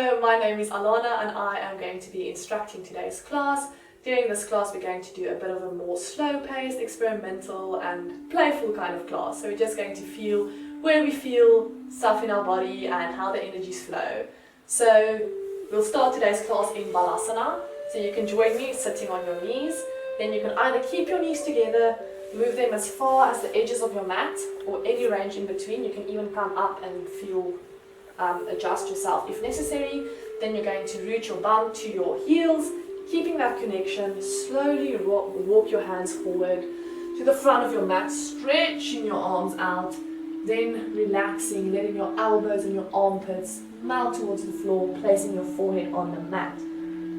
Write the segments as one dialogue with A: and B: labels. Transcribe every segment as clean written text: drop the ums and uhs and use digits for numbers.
A: Hello, my name is Alana and I am going to be instructing today's class. During this class we're going to do a bit of a more slow-paced, experimental and playful kind of class. So we're just going to feel where we feel stuff in our body and how the energies flow. So we'll start today's class in Balasana. So you can join me sitting on your knees. Then you can either keep your knees together, move them as far as the edges of your mat or any range in between. You can even come up and feel adjust yourself if necessary. Then you're going to root your bum to your heels, keeping that connection. Slowly walk your hands forward to the front of your mat, stretching your arms out, then relaxing, letting your elbows and your armpits melt towards the floor, placing your forehead on the mat.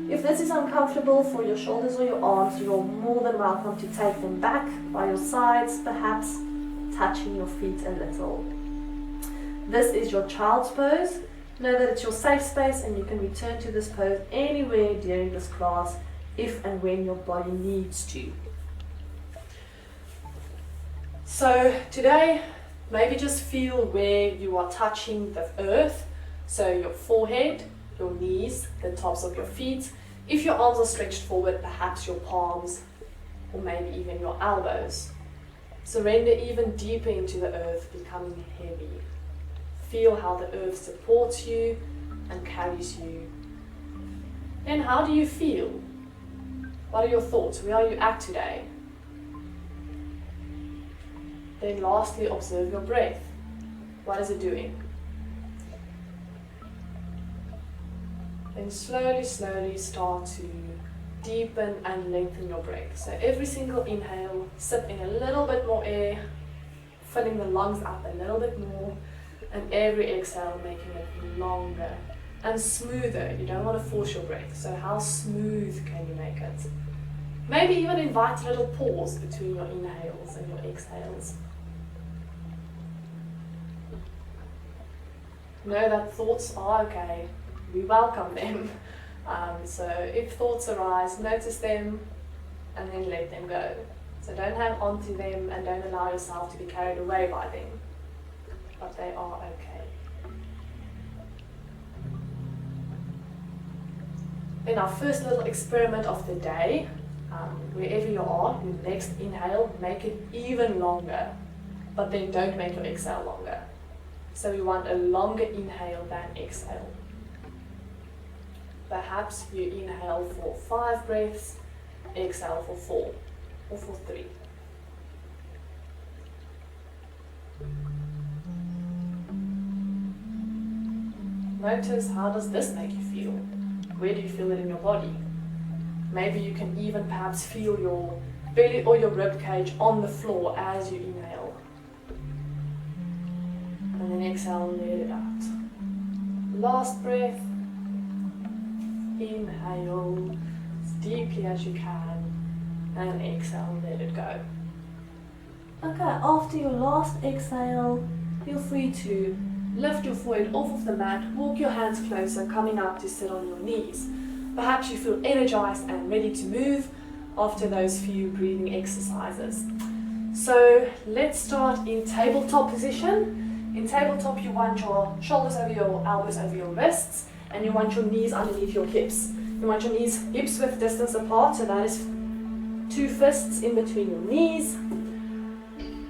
A: If this is uncomfortable for your shoulders or your arms, you're more than welcome to take them back by your sides, perhaps touching your feet a little. This is your child's pose. Know that it's your safe space and you can return to this pose anywhere during this class if and when your body needs to. So today, maybe just feel where you are touching the earth. So your forehead, your knees, the tops of your feet. If your arms are stretched forward, perhaps your palms or maybe even your elbows. Surrender even deeper into the earth, becoming heavy. Feel how the earth supports you and carries you. Then how do you feel? What are your thoughts? Where are you at today? Then lastly, observe your breath. What is it doing? Then slowly start to deepen and lengthen your breath. So every single inhale, sip in a little bit more air, filling the lungs up a little bit more. And every exhale making it longer and smoother. You don't want to force your breath, so how smooth can you make it? Maybe even invite a little pause between your inhales and your exhales. Know that thoughts are okay, we welcome them. So if thoughts arise, notice them and then let them go. So don't hang on to them and don't allow yourself to be carried away by them. But they are okay. Then our first little experiment of the day, wherever you are, your next inhale, make it even longer, but then don't make your exhale longer. So we want a longer inhale than exhale. Perhaps you inhale for 5 breaths, exhale for 4 or for 3. Notice, how does this make you feel? Where do you feel it in your body? Maybe you can even perhaps feel your belly or your rib cage on the floor as you inhale. And then exhale, let it out. Last breath. Inhale as deeply as you can. And exhale, let it go. Okay, after your last exhale, feel free to lift your forehead off of the mat, walk your hands closer, coming up to sit on your knees. Perhaps you feel energized and ready to move after those few breathing exercises. So let's start in tabletop position. In tabletop, you want your shoulders over your elbows over your wrists, and you want your knees underneath your hips. You want your knees hips width distance apart, so that is 2 fists in between your knees.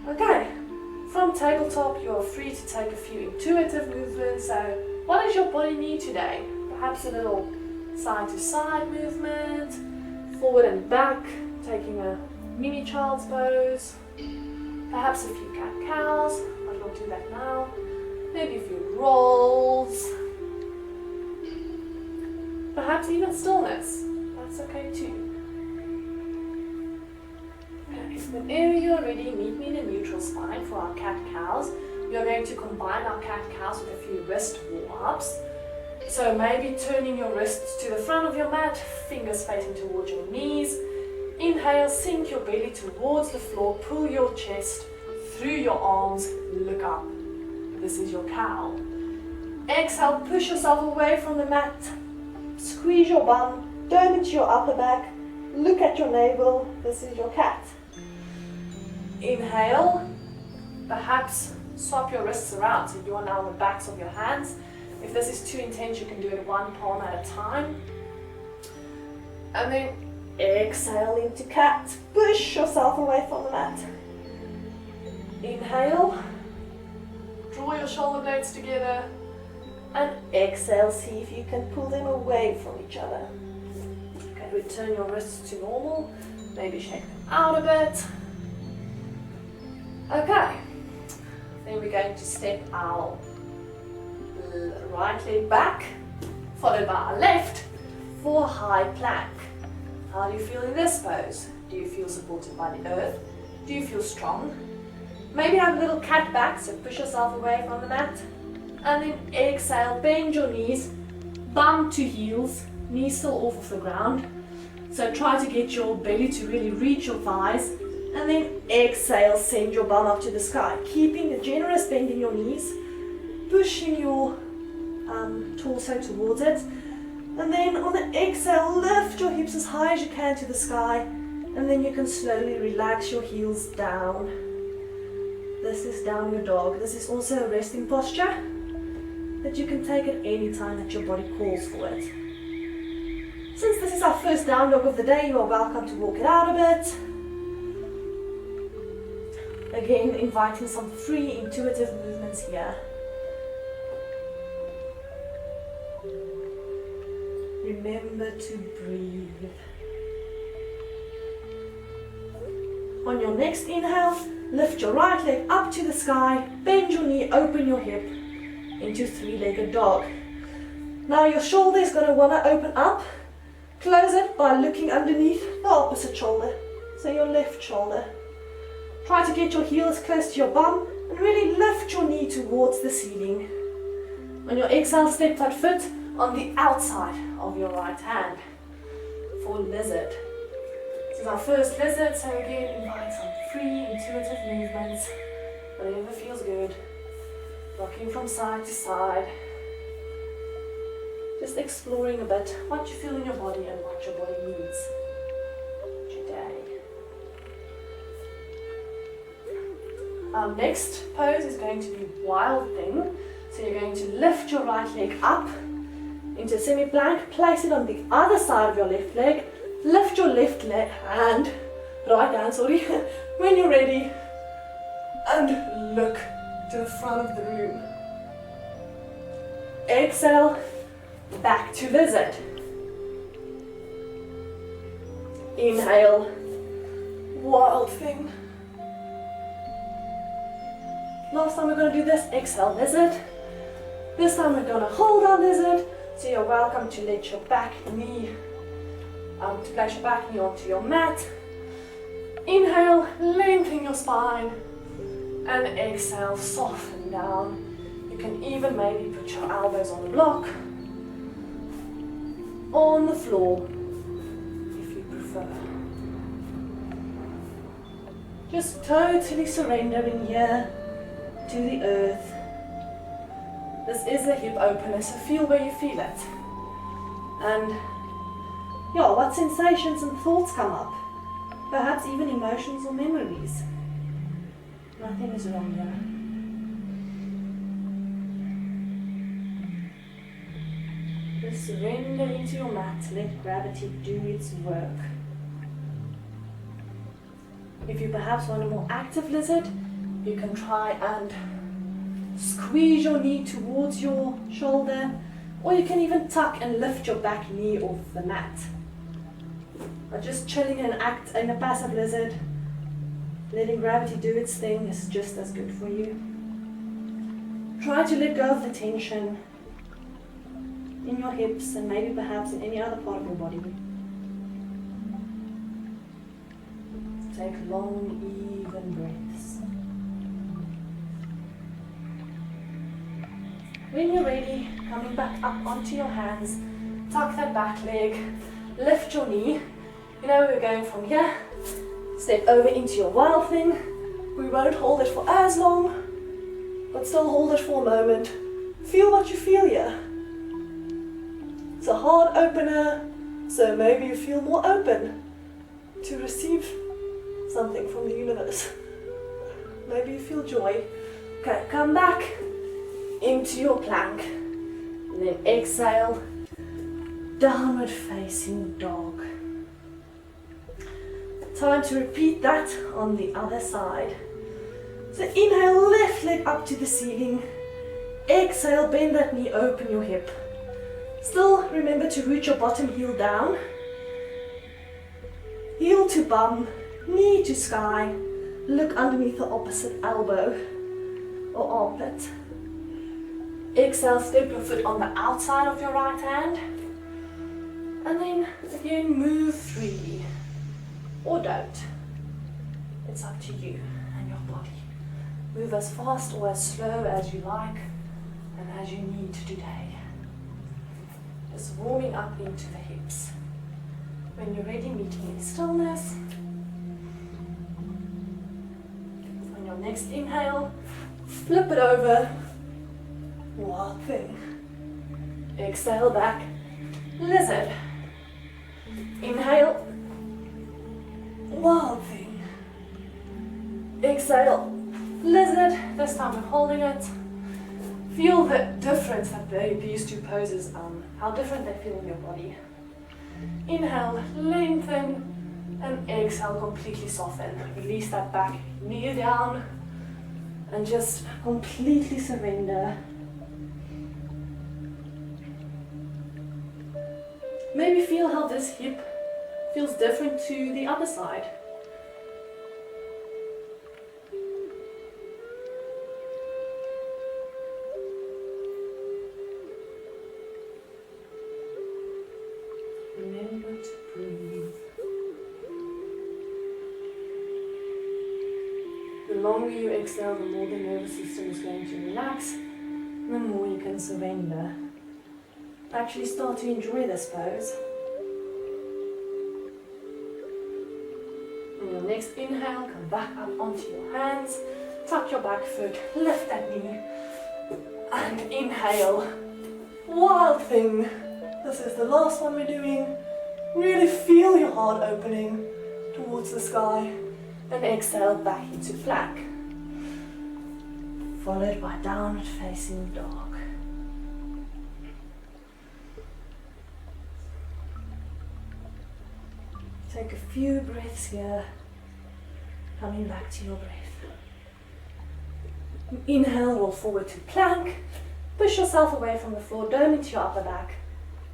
A: Okay. From tabletop, you're free to take a few intuitive movements. So what does your body need today? Perhaps a little side to side movement, forward and back, taking a mini child's pose. Perhaps a few cat-cows, I will do that now. Maybe a few rolls. Perhaps even stillness, that's okay too. Whenever you are ready, meet me in a neutral spine for our cat-cows. We are going to combine our cat-cows with a few wrist warm-ups. So maybe turning your wrists to the front of your mat, fingers facing towards your knees. Inhale, sink your belly towards the floor, pull your chest through your arms, look up. This is your cow. Exhale, push yourself away from the mat. Squeeze your bum, turn into your upper back, look at your navel. This is your cat. Inhale, perhaps swap your wrists around, so you are now on the backs of your hands. If this is too intense, you can do it one palm at a time. And then exhale into cat. Push yourself away from the mat. Inhale. Draw your shoulder blades together. And exhale, see if you can pull them away from each other. Okay, return your wrists to normal. Maybe shake them out a bit. Okay. Then we're going to step our right leg back, followed by our left for a high plank. How do you feel in this pose? Do you feel supported by the earth? Do you feel strong? Maybe have a little cat back, so push yourself away from the mat. And then exhale, bend your knees, bum to heels, knees still off of the ground. So try to get your belly to really reach your thighs. And then exhale, send your bum up to the sky, keeping a generous bend in your knees, pushing your torso towards it. And then on the exhale, lift your hips as high as you can to the sky. And then you can slowly relax your heels down. This is downward dog. This is also a resting posture that you can take at any time that your body calls for it. Since this is our first down dog of the day, you are welcome to walk it out a bit. Again, inviting some free intuitive movements here. Remember to breathe. On your next inhale, lift your right leg up to the sky, bend your knee, open your hip into three-legged dog. Now your shoulder is going to want to open up. Close it by looking underneath the opposite shoulder, so your left shoulder. Try to get your heels close to your bum and really lift your knee towards the ceiling. On your exhale, step that foot on the outside of your right hand for lizard. This is our first lizard, so again, invite some free, intuitive movements, whatever feels good. Rocking from side to side. Just exploring a bit what you feel in your body and what your body needs today. Our next pose is going to be wild thing. So you're going to lift your right leg up into a semi-plank, place it on the other side of your left leg, lift your left leg hand, right hand, when you're ready, and look to the front of the room. Exhale, back to lizard. Inhale, wild thing. Last time we're going to do this, exhale, lizard. This time we're going to hold our lizard, so you're welcome to let your back knee, to place your back knee onto your mat. Inhale, lengthen your spine, and exhale, soften down. You can even maybe put your elbows on the block, on the floor, if you prefer. Just totally surrendering here to the earth. This is a hip opener, so feel where you feel it. And yeah, what sensations and thoughts come up? Perhaps even emotions or memories. Nothing is wrong here. Just surrender into your mat, let gravity do its work. If you perhaps want a more active lizard, you can try and squeeze your knee towards your shoulder, or you can even tuck and lift your back knee off the mat. But just chilling in a passive lizard, letting gravity do its thing is just as good for you. Try to let go of the tension in your hips and maybe perhaps in any other part of your body. Take long, even breaths. When you're ready, coming back up onto your hands, tuck that back leg, lift your knee. You know we're going from here, step over into your wild thing. We won't hold it for as long, but still hold it for a moment. Feel what you feel here. It's a hard opener, so maybe you feel more open to receive something from the universe. Maybe you feel joy. Okay, come back into your plank. And then exhale, downward facing dog. Time to repeat that on the other side. So inhale, left leg up to the ceiling. Exhale, bend that knee, open your hip. Still remember to root your bottom heel down. Heel to bum, knee to sky. Look underneath the opposite elbow or armpit. Exhale, step your foot on the outside of your right hand. And then again, move freely. Or don't. It's up to you and your body. Move as fast or as slow as you like and as you need today. Just warming up into the hips. When you're ready, meeting in stillness. On your next inhale, flip it over. Wild thing. Exhale back. Lizard. Inhale. Wild thing. Exhale. Lizard. This time we're holding it. Feel the difference that these two poses, how different they feel in your body. Inhale, lengthen, and exhale, completely soften. Release that back knee down, and just completely surrender. Maybe feel how this hip feels different to the other side. Remember to breathe. The longer you exhale, the more the nervous system is going to relax, and the more you can surrender. Actually start to enjoy this pose. On your next inhale, come back up onto your hands, tuck your back foot, lift that knee, and inhale. Wild thing. This is the last one we're doing. Really feel your heart opening towards the sky, and exhale back into plank, followed by downward facing dog. Take a few breaths here, coming back to your breath. Inhale, roll forward to plank. Push yourself away from the floor, dome into your upper back.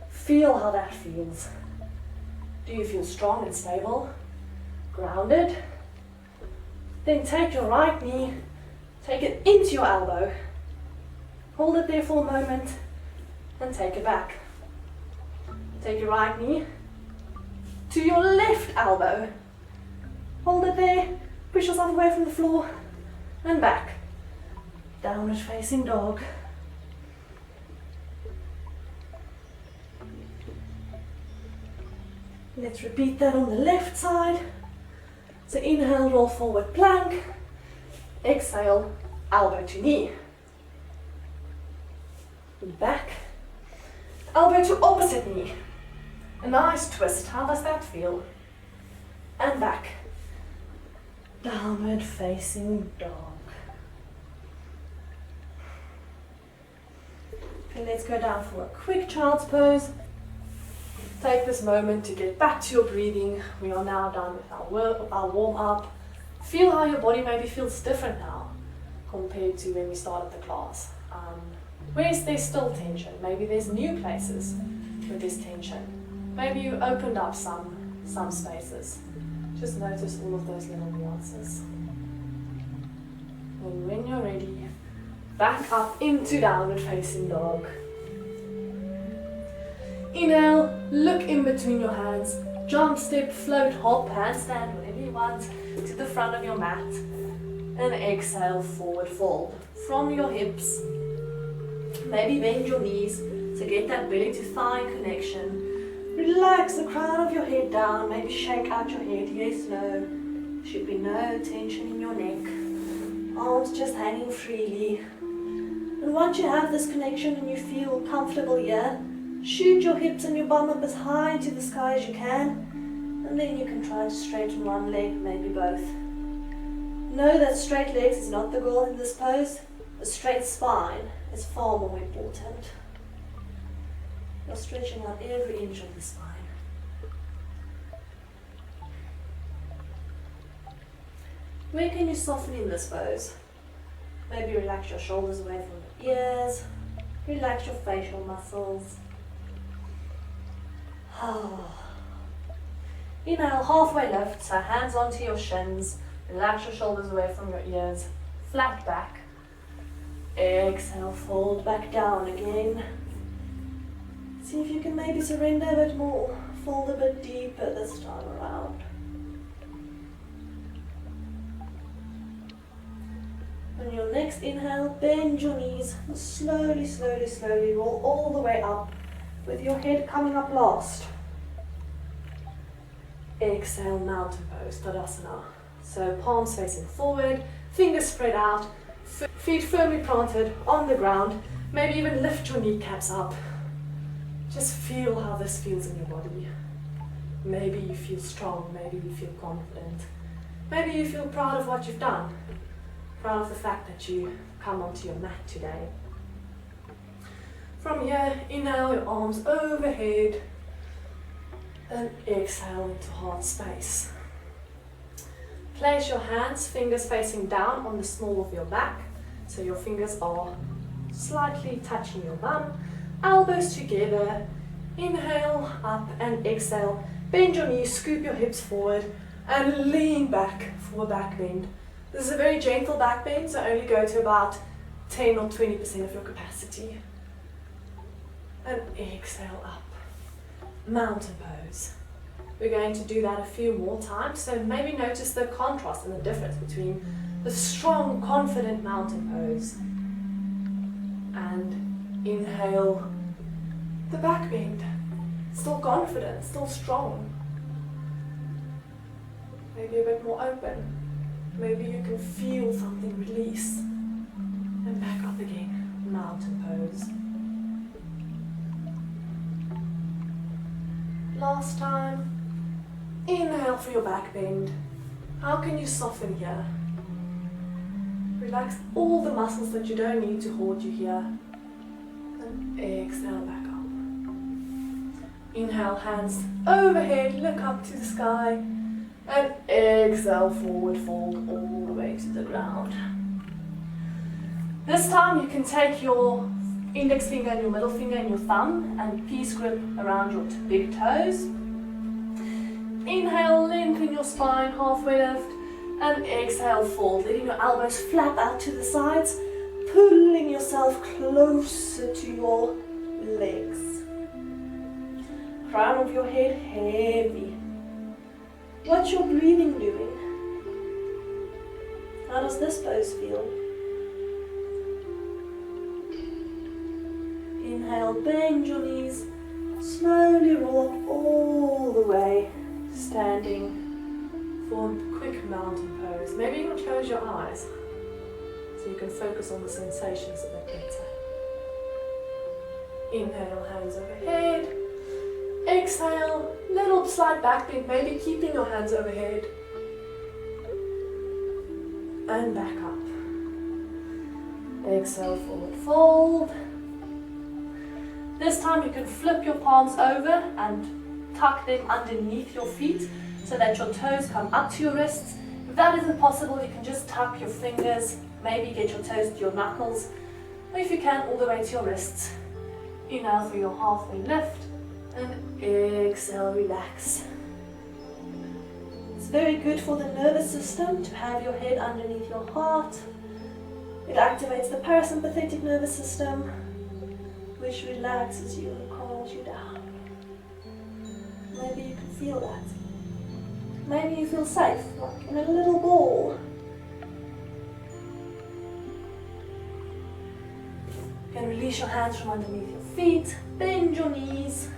A: Feel how that feels. Do you feel strong and stable? Grounded? Then take your right knee, take it into your elbow. Hold it there for a moment, and take it back. Take your right knee to your left elbow. Hold it there, push yourself away from the floor, and back. Downward facing dog. Let's repeat that on the left side. So inhale, roll forward plank. Exhale, elbow to knee. Back. Elbow to opposite knee. A nice twist. How does that feel? And back. Downward facing dog. Okay, let's go down for a quick child's pose. Take this moment to get back to your breathing. We are now done with our warm up. Feel how your body maybe feels different now compared to when we started the class. Where is there still tension? Maybe there's new places with this tension. Maybe you opened up some spaces. Just notice all of those little nuances. And when you're ready, back up into downward facing dog. Inhale, look in between your hands, jump, step, float, hop, handstand, whatever you want, to the front of your mat. And exhale, forward fold. From your hips, maybe bend your knees to get that belly to thigh connection. Relax the crown of your head down, maybe shake out your head, yes, no. Should be no tension in your neck. Arms just hanging freely. And once you have this connection and you feel comfortable here, shoot your hips and your bum up as high into the sky as you can, and then you can try to straighten one leg, maybe both. Know that straight legs is not the goal in this pose. A straight spine is far more important.
B: You're stretching out every inch of the spine. Where can you soften in this pose? Maybe relax your shoulders away from your ears. Relax your facial muscles. Inhale, halfway lift, so hands onto your shins. Relax your shoulders away from your ears. Flat back. Exhale, fold back down again. See if you can maybe surrender a bit more. Fold a bit deeper this time around. On your next inhale, bend your knees. Slowly, slowly, slowly roll all the way up with your head coming up last. Exhale, mountain pose, Tadasana. So palms facing forward, fingers spread out, feet firmly planted on the ground. Maybe even lift your kneecaps up. Just feel how this feels in your body. Maybe you feel strong, maybe you feel confident. Maybe you feel proud of what you've done. Proud of the fact that you come onto your mat today. From here, inhale your arms overhead and exhale into heart space. Place your hands, fingers facing down on the small of your back. So your fingers are slightly touching your bum. Elbows together. Inhale, up and exhale. Bend your knees, scoop your hips forward and lean back for a back bend. This is a very gentle back bend, so only go to about 10 or 20% of your capacity. And exhale up. Mountain pose. We're going to do that a few more times, so maybe notice the contrast and the difference between the strong, confident mountain pose and inhale the back bend. Still confident, still strong. Maybe a bit more open. Maybe you can feel something release. And back up again, mountain pose. Last time. Inhale for your back bend. How can you soften here? Relax all the muscles that you don't need to hold you here. And exhale back up. Inhale, hands overhead, look up to the sky. And exhale, forward fold all the way to the ground. This time you can take your index finger and your middle finger and your thumb and peace grip around your big toes. Inhale, lengthen your spine, halfway lift, and exhale, fold, letting your elbows flap out to the sides, pulling yourself closer to your legs. Crown of your head heavy. What's your breathing doing? How does this pose feel? Inhale, bend your knees, slowly roll up all the way, standing for a quick mountain pose. Maybe you can close your eyes so you can focus on the sensations a bit better. Inhale, hands overhead. Exhale, little slight back bend, maybe keeping your hands overhead. And back up. Exhale, forward fold. This time you can flip your palms over and tuck them underneath your feet so that your toes come up to your wrists. If that isn't possible, you can just tuck your fingers, maybe get your toes to your knuckles, or if you can, all the way to your wrists. Inhale for your halfway lift. And exhale, relax. It's very good for the nervous system to have your head underneath your heart. It activates the parasympathetic nervous system, which relaxes you and calms you down. Maybe you can feel that. Maybe you feel safe, like in a little ball. You can release your hands from underneath your feet, bend your knees,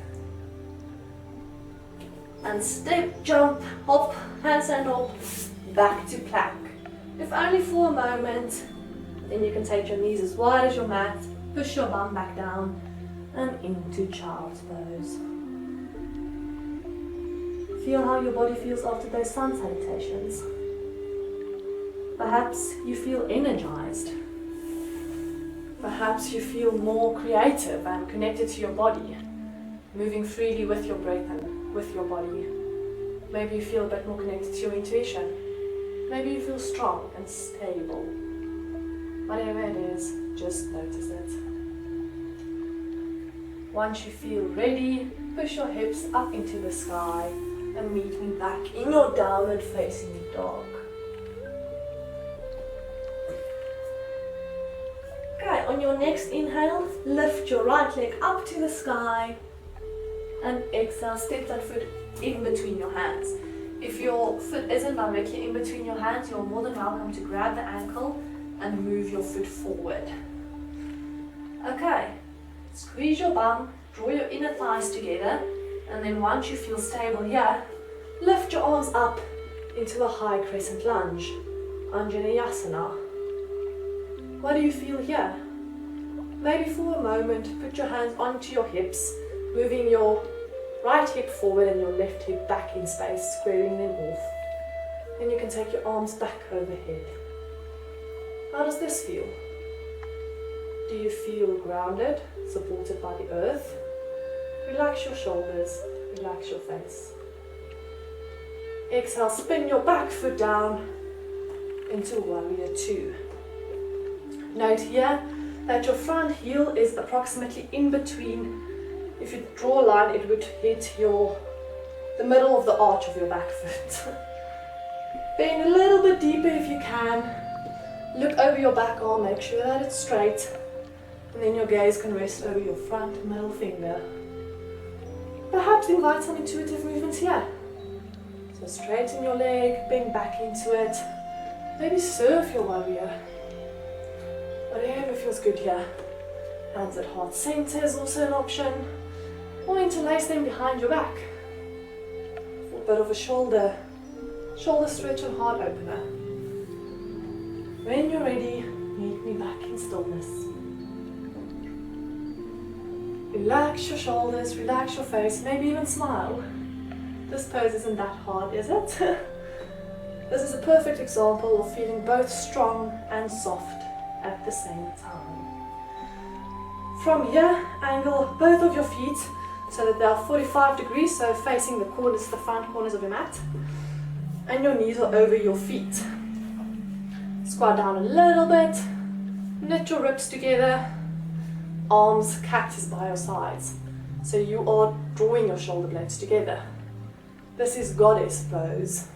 B: and step, jump, hop, handstand hop, back to plank. If only for a moment, then you can take your knees as wide as your mat, push your bum back down, and into child's pose. Feel how your body feels after those sun salutations. Perhaps you feel energized. Perhaps you feel more creative and connected to your body. moving freely with your breath and with your body. Maybe you feel a bit more connected to your intuition. Maybe you feel strong and stable. Whatever it is, just notice it. Once you feel ready, push your hips up into the sky and meet me back in your downward facing dog. Okay, on your next inhale, lift your right leg up to the sky and exhale, step that foot in between your hands. If your foot isn't directly in between your hands, you're more than welcome to grab the ankle and move your foot forward. Okay, squeeze your bum, draw your inner thighs together, and then once you feel stable here, lift your arms up into a high crescent lunge, Anjaneyasana. What do you feel here? Maybe for a moment, put your hands onto your hips, moving your right hip forward and your left hip back in space, squaring them off. Then you can take your arms back overhead. How does this feel? Do you feel grounded, supported by the earth? Relax your shoulders, relax your face. Exhale, spin your back foot down into warrior two. Note here that your front heel is approximately in between. If you draw a line, it would hit the middle of the arch of your back foot. Bend a little bit deeper if you can. Look over your back arm, make sure that it's straight. And then your gaze can rest over your front middle finger. Perhaps invite some intuitive movements here. So straighten your leg, bend back into it. Maybe surf your warrior. Whatever feels good here. Hands at heart center is also an option. Or interlace them behind your back. For a bit of a shoulder stretch and heart opener. When you're ready, meet me back in stillness. Relax your shoulders, relax your face, maybe even smile. This pose isn't that hard, is it? This is a perfect example of feeling both strong and soft at the same time. From here, angle both of your feet so that they are 45 degrees, so facing the corners, the front corners of your mat. And your knees are over your feet. Squat down a little bit, knit your ribs together, arms cactus by your sides. So you are drawing your shoulder blades together. This is goddess pose.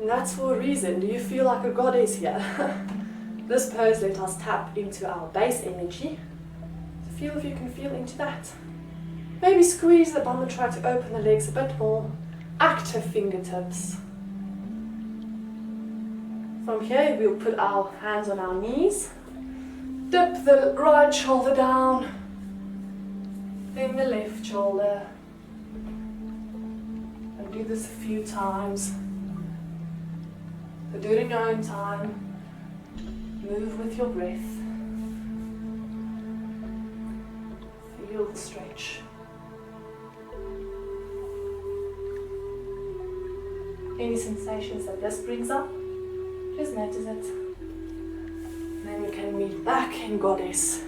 B: And that's for a reason. Do you feel like a goddess here? This pose let us tap into our base energy. So feel if you can feel into that. Maybe squeeze the bum and try to open the legs a bit more. Active fingertips. From here we'll put our hands on our knees. Dip the right shoulder down. Then the left shoulder. And do this a few times. So do it in your own time. Move with your breath. Feel the stretch. Any sensations that this brings up, just notice it. Then we can meet back in goddess,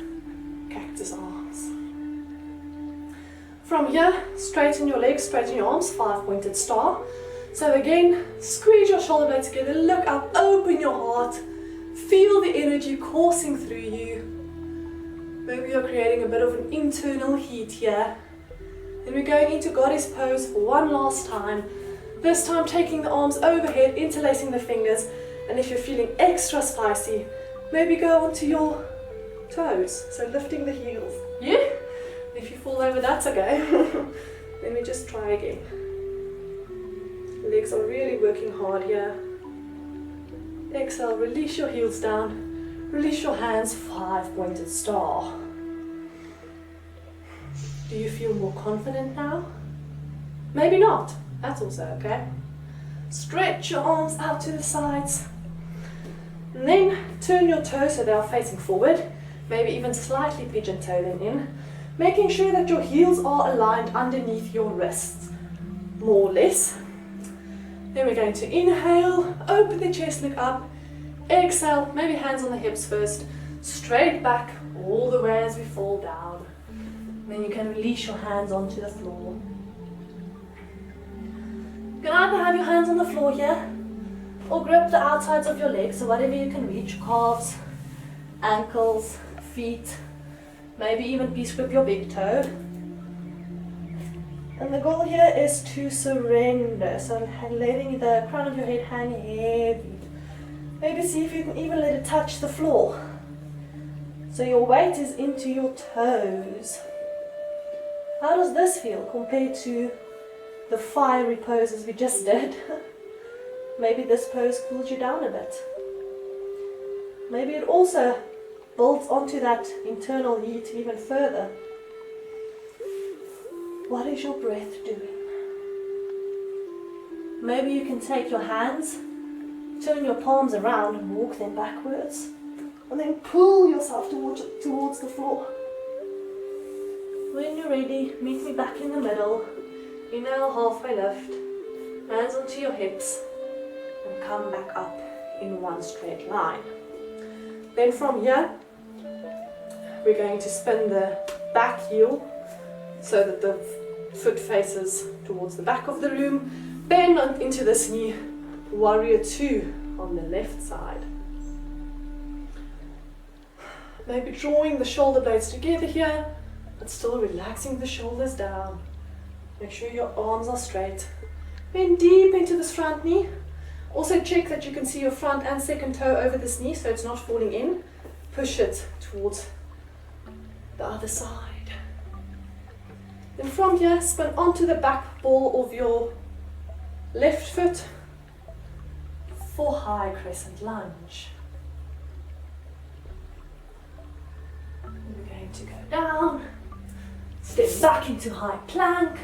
B: cactus arms. From here, straighten your legs, straighten your arms, 5-pointed star. So again, squeeze your shoulder blades together, look up, open your heart, feel the energy coursing through you. Maybe you're creating a bit of an internal heat here. Then we're going into goddess pose for one last time. This time taking the arms overhead, interlacing the fingers, and if you're feeling extra spicy, maybe go onto your toes, so lifting the heels. Yeah? If you fall over, that's okay. Let me just try again. Legs are really working hard here. Exhale, release your heels down. Release your hands, 5-pointed star. Do you feel more confident now? Maybe not. That's also okay. Stretch your arms out to the sides. And then turn your toes so they are facing forward. Maybe even slightly pigeon toe them in. Making sure that your heels are aligned underneath your wrists. More or less. Then we're going to inhale, open the chest, look up. Exhale, maybe hands on the hips first. Straight back all the way as we fall down. Then you can release your hands onto the floor. You can either have your hands on the floor here, or grip the outsides of your legs, so whatever you can reach, calves, ankles, feet, maybe even peace grip your big toe. And the goal here is to surrender, so letting the crown of your head hang heavy. Maybe see if you can even let it touch the floor. So your weight is into your toes. How does this feel compared to the fiery poses we just did? Maybe this pose cools you down a bit. Maybe it also builds onto that internal heat even further. What is your breath doing? Maybe you can take your hands, turn your palms around and walk them backwards, and then pull yourself towards the floor. When you're ready, meet me back in the middle. Inhale, halfway lift, hands onto your hips, and come back up in one straight line. Then from here, we're going to spin the back heel so that the foot faces towards the back of the room. Bend into this knee, warrior two on the left side. Maybe drawing the shoulder blades together here, but still relaxing the shoulders down. Make sure your arms are straight. Bend deep into this front knee. Also check that you can see your front and second toe over this knee so it's not falling in. Push it towards the other side. Then from here, spin onto the back ball of your left foot for high crescent lunge. We're going to go down, step back into high plank,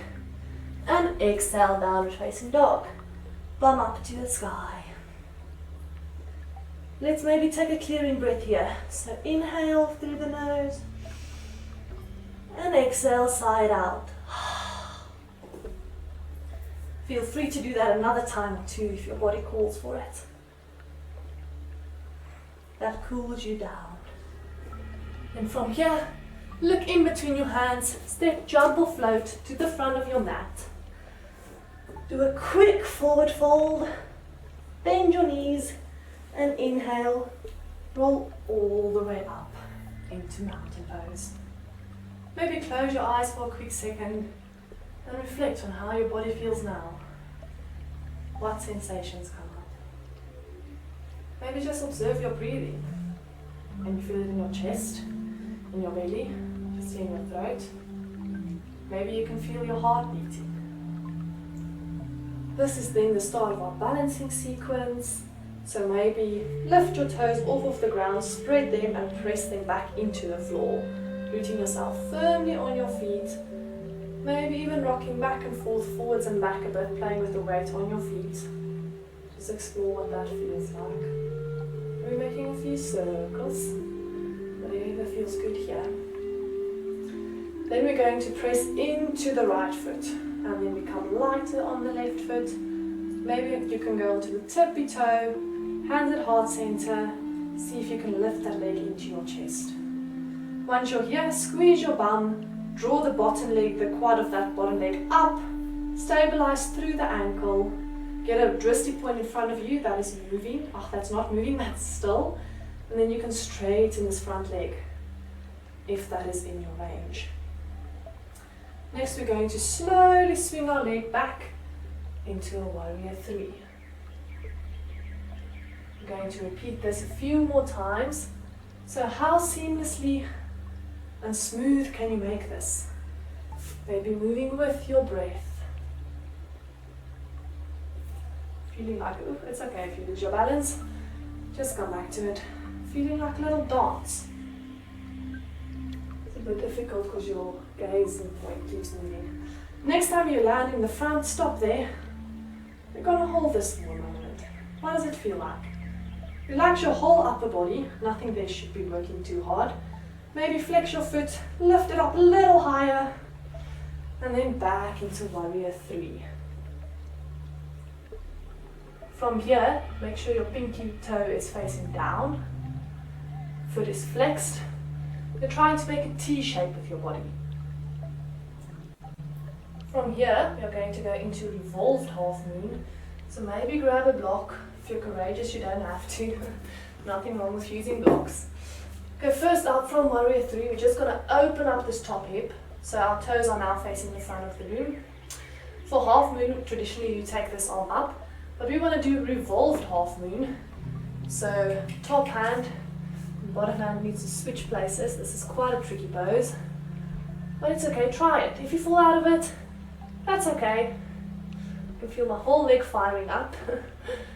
B: and exhale, downward facing dog. Bum up to the sky. Let's maybe take a clearing breath here. So inhale through the nose, and exhale, side out. Feel free to do that another time or two if your body calls for it. That cools you down. And from here, look in between your hands, step, jump or float to the front of your mat. Do a quick forward fold, bend your knees, and inhale, roll all the way up into mountain pose. Maybe close your eyes for a quick second and reflect on how your body feels now. What sensations come up? Maybe just observe your breathing. Can you feel it in your chest, in your belly, just in your throat? Maybe you can feel your heart beating. This is then the start of our balancing sequence. So maybe lift your toes off of the ground, spread them and press them back into the floor. Rooting yourself firmly on your feet. Maybe even rocking back and forth, forwards and back a bit, playing with the weight on your feet. Just explore what that feels like. We're making a few circles. Whatever feels good here. Then we're going to press into the right foot and then become lighter on the left foot. Maybe you can go onto the tippy toe, hands at heart center. See if you can lift that leg into your chest. Once you're here, squeeze your bum, draw the bottom leg, the quad of that bottom leg up, stabilize through the ankle, get a wristy point in front of you that is moving. Oh, that's not moving, that's still. And then you can straighten this front leg if that is in your range. Next, we're going to slowly swing our leg back into a warrior three. We're going to repeat this a few more times. So how seamlessly and smooth can you make this? Maybe moving with your breath. Feeling like, ooh, it's okay if you lose your balance. Just come back to it. Feeling like a little dance. It's a bit difficult because your gaze and point keeps moving. Next time you land in the front, stop there. We're going to hold this for a moment. What does it feel like? Relax your whole upper body. Nothing there should be working too hard. Maybe flex your foot, lift it up a little higher, and then back into warrior three. From here, make sure your pinky toe is facing down, foot is flexed. You're trying to make a T shape with your body. From here, we are going to go into revolved half moon. So maybe grab a block. If you're courageous, you don't have to. Nothing wrong with using blocks. Okay, first up from warrior 3, we're just going to open up this top hip. So our toes are now facing the front of the room. For half moon, traditionally you take this arm up, but we want to do revolved half moon. So top hand and bottom hand needs to switch places. This is quite a tricky pose, but it's okay, try it. If you fall out of it, that's okay. You can feel my whole leg firing up.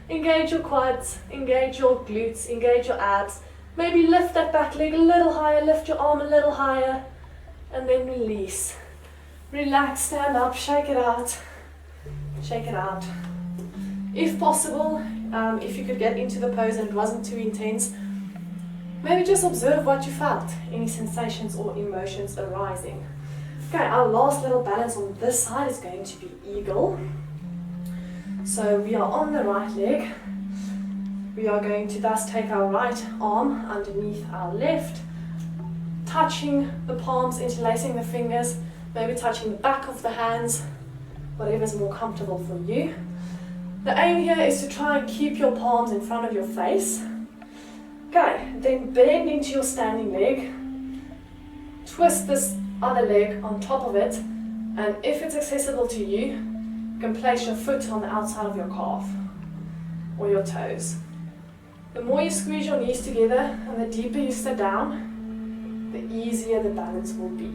B: Engage your quads, engage your glutes, engage your abs. Maybe lift that back leg a little higher, lift your arm a little higher, and then release. Relax, stand up, shake it out. Shake it out. If possible, if you could get into the pose and it wasn't too intense, maybe just observe what you felt, any sensations or emotions arising. Okay, our last little balance on this side is going to be eagle. So we are on the right leg. We are going to thus take our right arm underneath our left, touching the palms, interlacing the fingers, maybe touching the back of the hands, whatever's more comfortable for you. The aim here is to try and keep your palms in front of your face. Okay, then bend into your standing leg, twist this other leg on top of it, and if it's accessible to you, you can place your foot on the outside of your calf or your toes. The more you squeeze your knees together and the deeper you sit down, the easier the balance will be.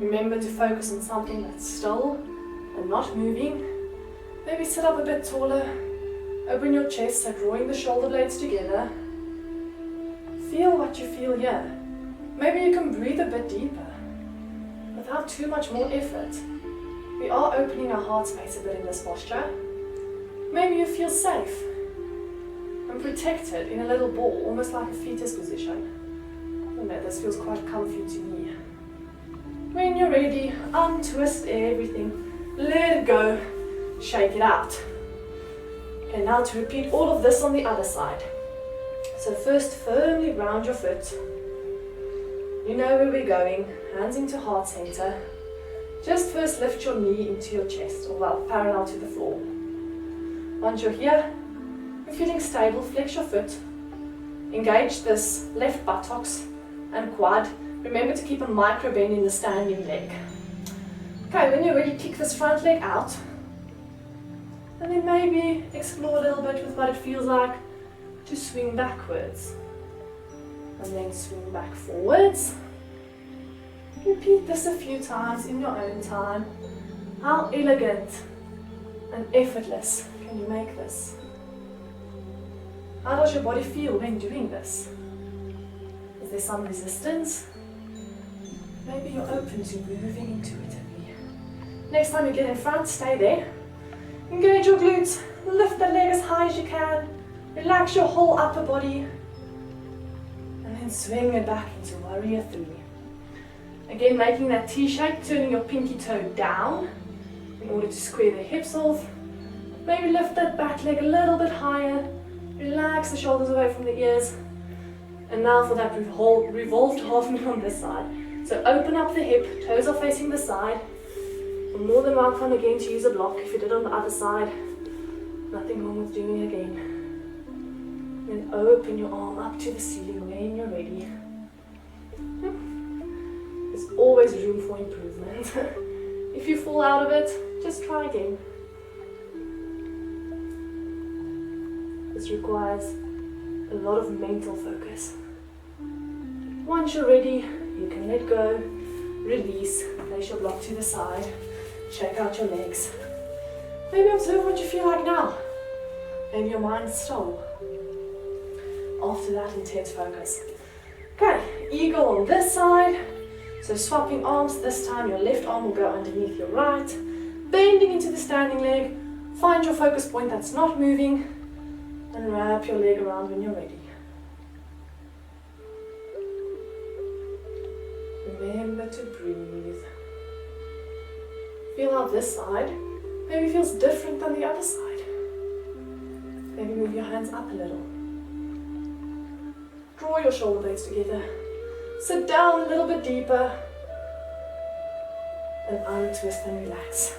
B: Remember to focus on something that's still and not moving. Maybe sit up a bit taller, open your chest, so drawing the shoulder blades together. Feel what you feel here. Maybe you can breathe a bit deeper, without too much more effort. We are opening our heart space a bit in this posture. Maybe you feel safe and protected in a little ball, almost like a fetus position. I know this feels quite comfy to me. When you're ready, untwist everything, let it go, shake it out. Okay, now to repeat all of this on the other side. So first, firmly ground your foot. You know where we're going, hands into heart center. Just first lift your knee into your chest, or well, parallel to the floor. Once you're here, you're feeling stable, flex your foot. Engage this left buttocks and quad. Remember to keep a micro bend in the standing leg. Okay, when you're ready, kick this front leg out. And then maybe explore a little bit with what it feels like to swing backwards. And then swing back forwards. Repeat this a few times in your own time. How elegant and effortless can you make this? How does your body feel when doing this? Is there some resistance? Maybe you're open to moving intuitively. Next time you get in front, stay there. Engage your glutes, lift the leg as high as you can, relax your whole upper body, and then swing it back into warrior 3. Again, making that T shape, turning your pinky toe down in order to square the hips off. Maybe lift that back leg a little bit higher, relax the shoulders away from the ears. And now for that revolved half moon on this side. So open up the hip, toes are facing the side. You're more than welcome again to use a block if you did on the other side. Nothing wrong with doing it again. Then open your arm up to the ceiling when you're ready. There's always room for improvement. If you fall out of it, just try again. This requires a lot of mental focus. Once you're ready, you can let go, release, place your block to the side, shake out your legs. Maybe observe what you feel like now. Maybe your mind's still. After that intense focus. Okay, eagle on this side. So swapping arms, this time your left arm will go underneath your right. Bending into the standing leg. Find your focus point that's not moving. And wrap your leg around when you're ready. Remember to breathe. Feel how this side maybe feels different than the other side. Maybe move your hands up a little. Draw your shoulder blades together. Sit down a little bit deeper. and untwist and relax.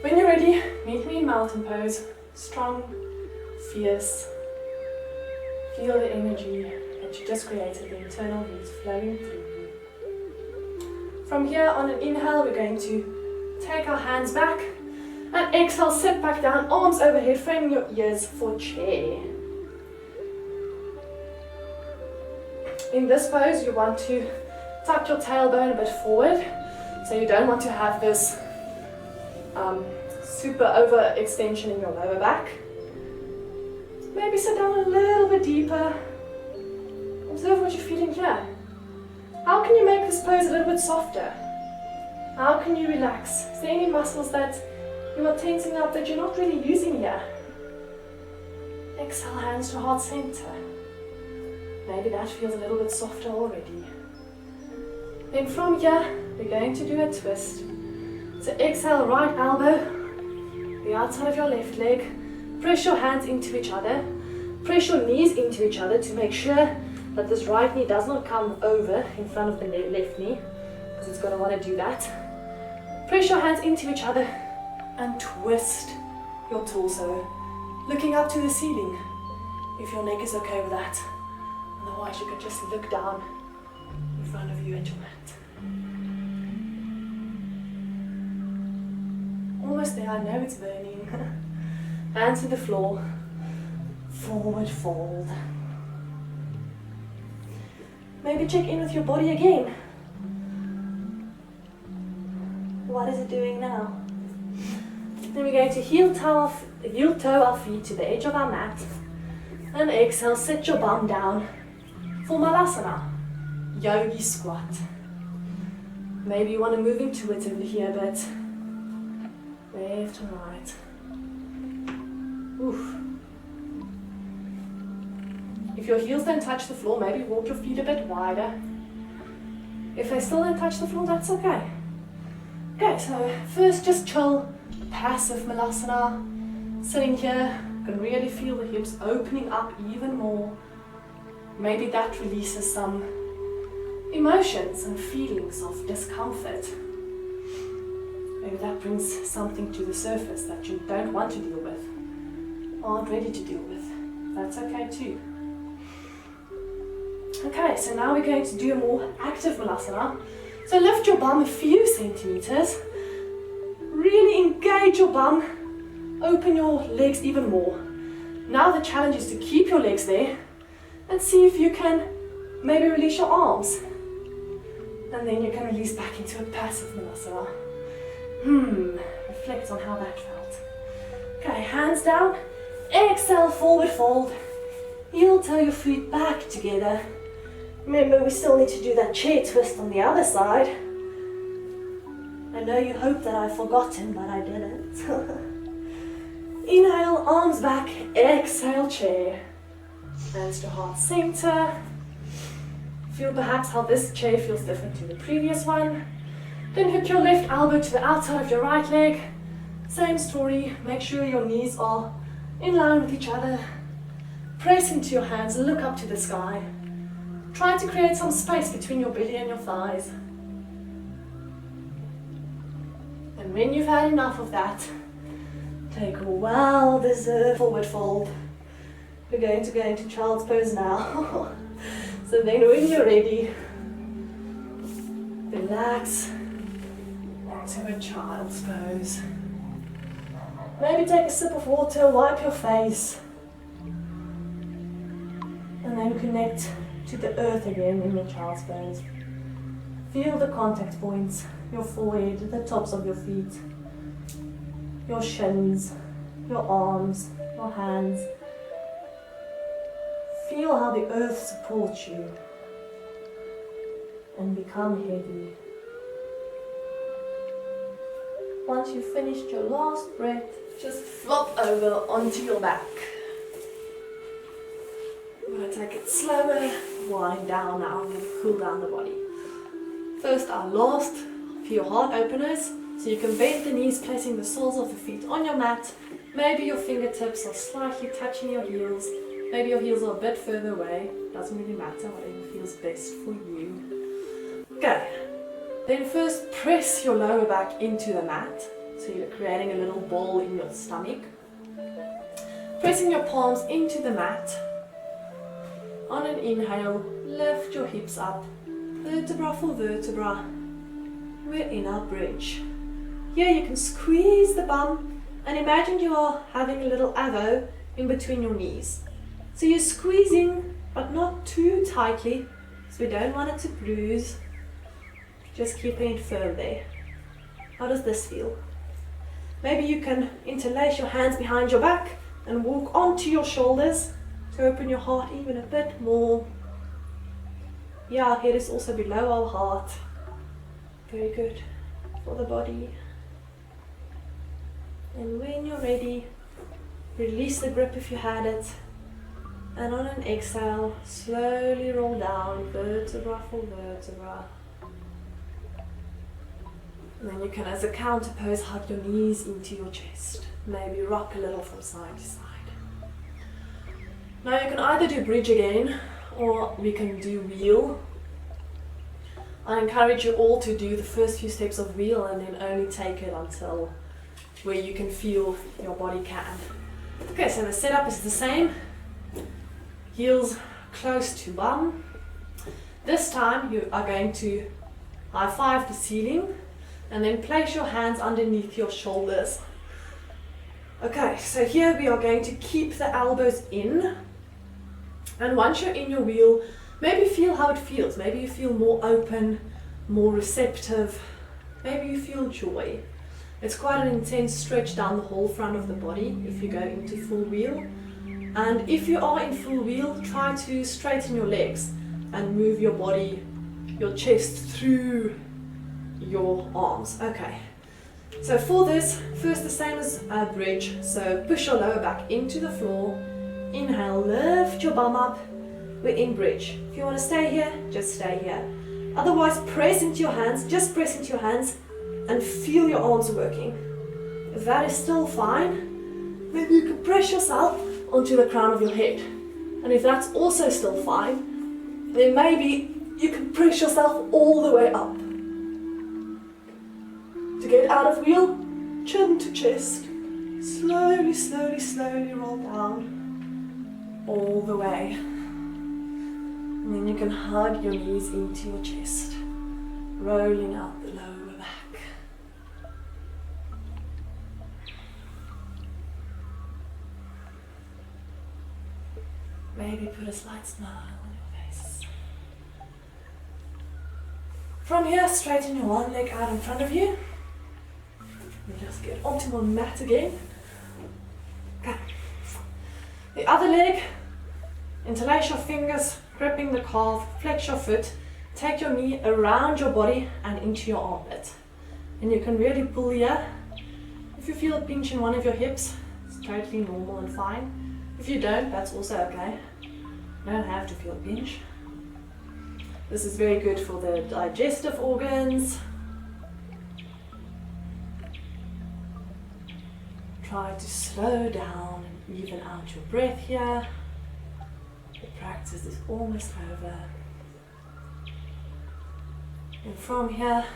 B: When you're ready, meet me in mountain pose. Strong, fierce. Feel the energy that you just created, the internal heat flowing through you. From here, on an inhale, we're going to take our hands back, and exhale, sit back down, arms overhead, framing your ears for chair. In this pose, you want to tuck your tailbone a bit forward, so you don't want to have this super overextension in your lower back. Maybe sit down a little bit deeper. Observe what you're feeling here. How can you make this pose a little bit softer? How can you relax? Is there any muscles that you are tensing up that you're not really using here? Exhale, hands to heart center. Maybe that feels a little bit softer already. Then from here, we're going to do a twist. So exhale, right elbow, the outside of your left leg. Press your hands into each other. Press your knees into each other to make sure that this right knee does not come over in front of the left knee, because it's going to want to do that. Press your hands into each other and twist your torso, looking up to the ceiling, if your neck is okay with that. Otherwise, you can just look down in front of you at your mat. Almost there, I know it's burning. Hands to the floor, forward fold. Maybe check in with your body again. What is it doing now? Then we're going to heel toe our feet to the edge of our mat. And exhale, sit your bum down for Alanasana, yogi squat. Maybe you want to move intuitively here, but left and right. Oof. If your heels don't touch the floor, maybe walk your feet a bit wider. If they still don't touch the floor, that's okay. Okay, so first just chill, passive Alanasana. Sitting here, you can really feel the hips opening up even more. Maybe that releases some emotions and feelings of discomfort. Maybe that brings something to the surface that you don't want to deal with, aren't ready to deal with. That's okay too. Okay, so now we're going to do a more active Alanasana. So lift your bum a few centimeters. Really engage your bum. Open your legs even more. Now the challenge is to keep your legs there and see if you can maybe release your arms. And then you can release back into a passive Alanasana. Reflect on how that felt. Okay, hands down. Exhale, forward fold. Heel toe your feet back together. Remember, we still need to do that chair twist on the other side. I know you hope that I've forgotten, but I didn't. Inhale, arms back. Exhale, chair. Hands to heart center. Feel perhaps how this chair feels different to the previous one. Then hook your left elbow to the outside of your right leg. Same story, make sure your knees are in line with each other. Press into your hands, look up to the sky. Try to create some space between your belly and your thighs. And when you've had enough of that, take a well-deserved forward fold. We're going to go into child's pose now. So then when you're ready, relax into a child's pose. Maybe take a sip of water, wipe your face, and then connect to the earth again in your child's pose. Feel the contact points, your forehead, the tops of your feet, your shins, your arms, your hands. Feel how the earth supports you and become heavy. Once you've finished your last breath, just flop over onto your back. I'm going to take it slower, wind down now, and cool down the body. First, our last few heart openers. So you can bend the knees, placing the soles of the feet on your mat. Maybe your fingertips are slightly touching your heels. Maybe your heels are a bit further away. Doesn't really matter, whatever feels best for you. Okay, then first press your lower back into the mat. So you're creating a little ball in your stomach. Pressing your palms into the mat. On an inhale, lift your hips up, vertebra for vertebra. We're in our bridge. Here you can squeeze the bum and imagine you are having a little avo in between your knees. So you're squeezing, but not too tightly, so we don't want it to bruise. Just keeping it firm there. How does this feel? Maybe you can interlace your hands behind your back and walk onto your shoulders to open your heart even a bit more. Yeah, our head is also below our heart. Very good for the body. And when you're ready, release the grip if you had it. And on an exhale, slowly roll down, vertebra for vertebra. And then you can, as a counter pose, hug your knees into your chest. Maybe rock a little from side to side. Now you can either do bridge again, or we can do wheel. I encourage you all to do the first few steps of wheel and then only take it until where you can feel your body can. Okay, so the setup is the same. Heels close to bum. This time you are going to high five the ceiling and then place your hands underneath your shoulders. Okay, so here we are going to keep the elbows in. And once you're in your wheel, maybe feel how it feels. Maybe you feel more open, more receptive. Maybe you feel joy. It's quite an intense stretch down the whole front of the body if you go into full wheel. And if you are in full wheel, try to straighten your legs and move your body, your chest through your arms. Okay, so for this, first the same as a bridge. So push your lower back into the floor. Inhale, lift your bum up. We're in bridge. If you want to stay here, just stay here. Otherwise, press into your hands, just press into your hands and feel your arms working. If that is still fine, maybe you can press yourself onto the crown of your head. And if that's also still fine, then maybe you can press yourself all the way up. To get out of wheel, chin to chest. Slowly, slowly, slowly roll down. All the way. And then you can hug your knees into your chest, rolling out the lower back. Maybe put a slight smile on your face. From here, straighten your one leg out in front of you. And just get onto my mat again. Okay. The other leg, interlace your fingers, gripping the calf, flex your foot, take your knee around your body and into your armpit. And you can really pull here. If you feel a pinch in one of your hips, it's totally normal and fine. If you don't, that's also okay. You don't have to feel a pinch. This is very good for the digestive organs. Try to slow down and even out your breath here. The practice is almost over. And from here,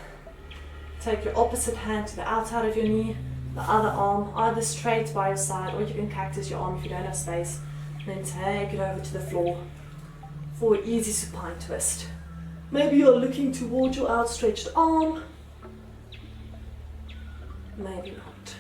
B: take your opposite hand to the outside of your knee, the other arm either straight by your side, or you can cactus your arm if you don't have space. And then take it over to the floor for an easy supine twist. Maybe you're looking towards your outstretched arm. Maybe not.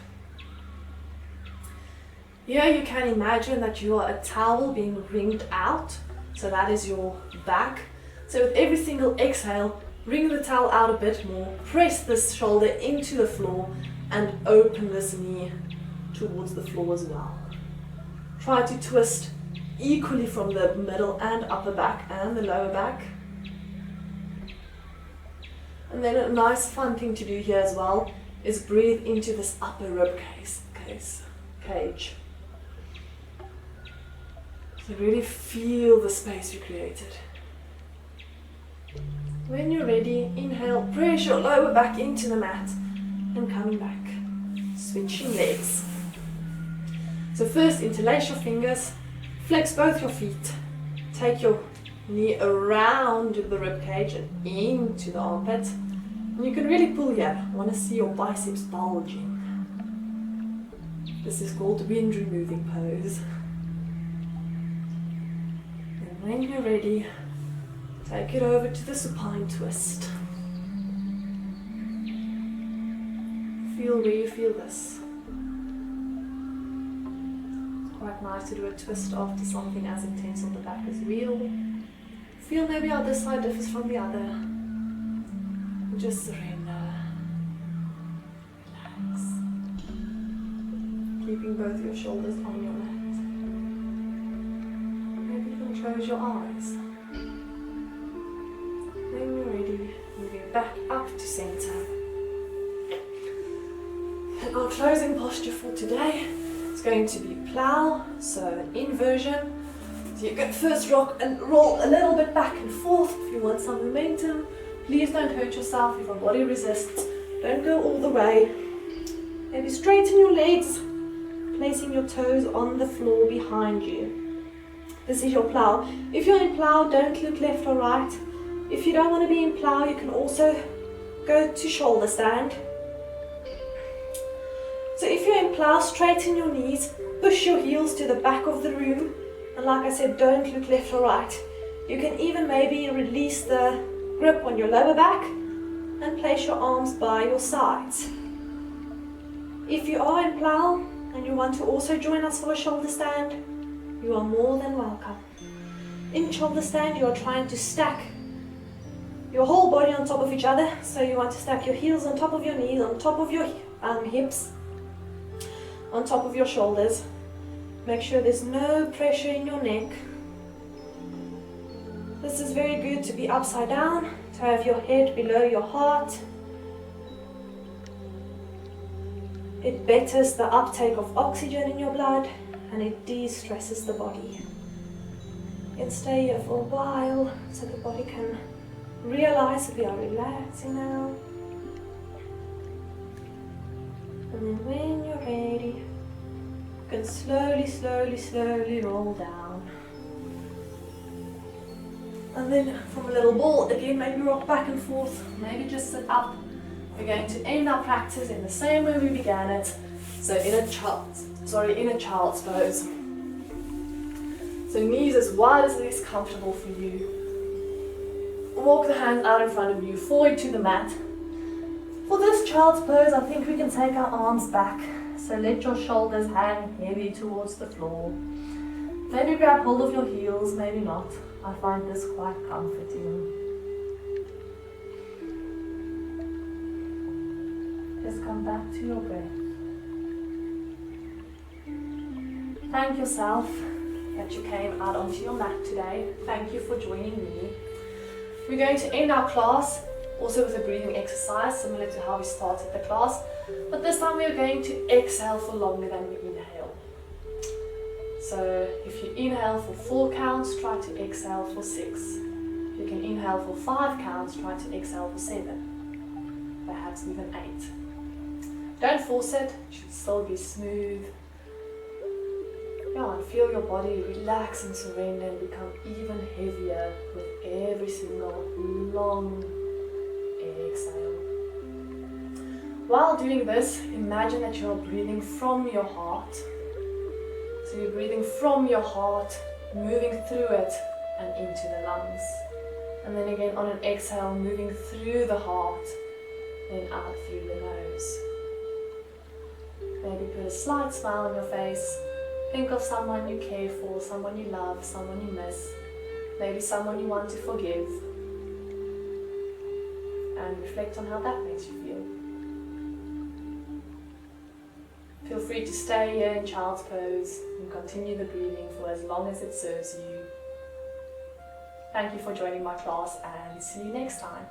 B: Here you can imagine that you are a towel being wringed out. So that is your back. So with every single exhale, wring the towel out a bit more, press this shoulder into the floor and open this knee towards the floor as well. Try to twist equally from the middle and upper back and the lower back. And then a nice fun thing to do here as well is breathe into this upper rib cage. So really feel the space you created. When you're ready, inhale, press your lower back into the mat and coming back. Switching legs. So first interlace your fingers, flex both your feet, take your knee around the rib cage and into the armpit. And you can really pull here. I want to see your biceps bulging. This is called wind removing pose. And when you're ready, take it over to the supine twist. Feel where you feel this. It's quite nice to do a twist after something as intense on the back as wheel. Feel maybe how this side differs from the other. And just surrender. Relax. Keeping both your shoulders on your mat. Maybe you can close your eyes. When you're ready, moving back up to center. And our closing posture for today is going to be plow, so an inversion. So you can first rock and roll a little bit back and forth if you want some momentum. Please don't hurt yourself if your body resists. Don't go all the way. Maybe straighten your legs, placing your toes on the floor behind you. This is your plow. If you're in plow, don't look left or right. If you don't want to be in plow, you can also go to shoulder stand. So if you're in plow, straighten your knees, push your heels to the back of the room, and like I said, don't look left or right. You can even maybe release the grip on your lower back and place your arms by your sides. If you are in plow and you want to also join us for a shoulder stand, you are more than welcome. In shoulder stand, you are trying to stack your whole body on top of each other. So you want to stack your heels on top of your knees, on top of your hips, on top of your shoulders. Make sure there's no pressure in your neck. This is very good to be upside down, to have your head below your heart. It betters the uptake of oxygen in your blood and it de-stresses the body. You can stay here for a while so the body can realize that we are relaxing now. And then when you're ready, you can slowly roll down. And then from a little ball, again, maybe rock back and forth, maybe just sit up. We're going to end our practice in the same way we began it. So in a child's pose. So knees as wide as it is comfortable for you. Walk the hands out in front of you, forward to the mat. For this child's pose, I think we can take our arms back. So let your shoulders hang heavy towards the floor. Maybe grab hold of your heels, maybe not. I find this quite comforting. Just come back to your breath. Thank yourself that you came out onto your mat today. Thank you for joining me. We're going to end our class also with a breathing exercise similar to how we started the class, but this time we are going to exhale for longer than we inhale. So if you inhale for 4 counts, try to exhale for 6. If you can inhale for 5 counts, try to exhale for 7, perhaps even 8. Don't force it, it should still be smooth. Go on, feel your body relax and surrender and become even heavier with every single long exhale. While doing this, imagine that you're breathing from your heart. So you're breathing from your heart, moving through it and into the lungs. And then again on an exhale, moving through the heart, then out through the nose. Maybe put a slight smile on your face. Think of someone you care for, someone you love, someone you miss, maybe someone you want to forgive. And reflect on how that makes you feel. Feel free to stay here in child's pose and continue the breathing for as long as it serves you. Thank you for joining my class and see you next time.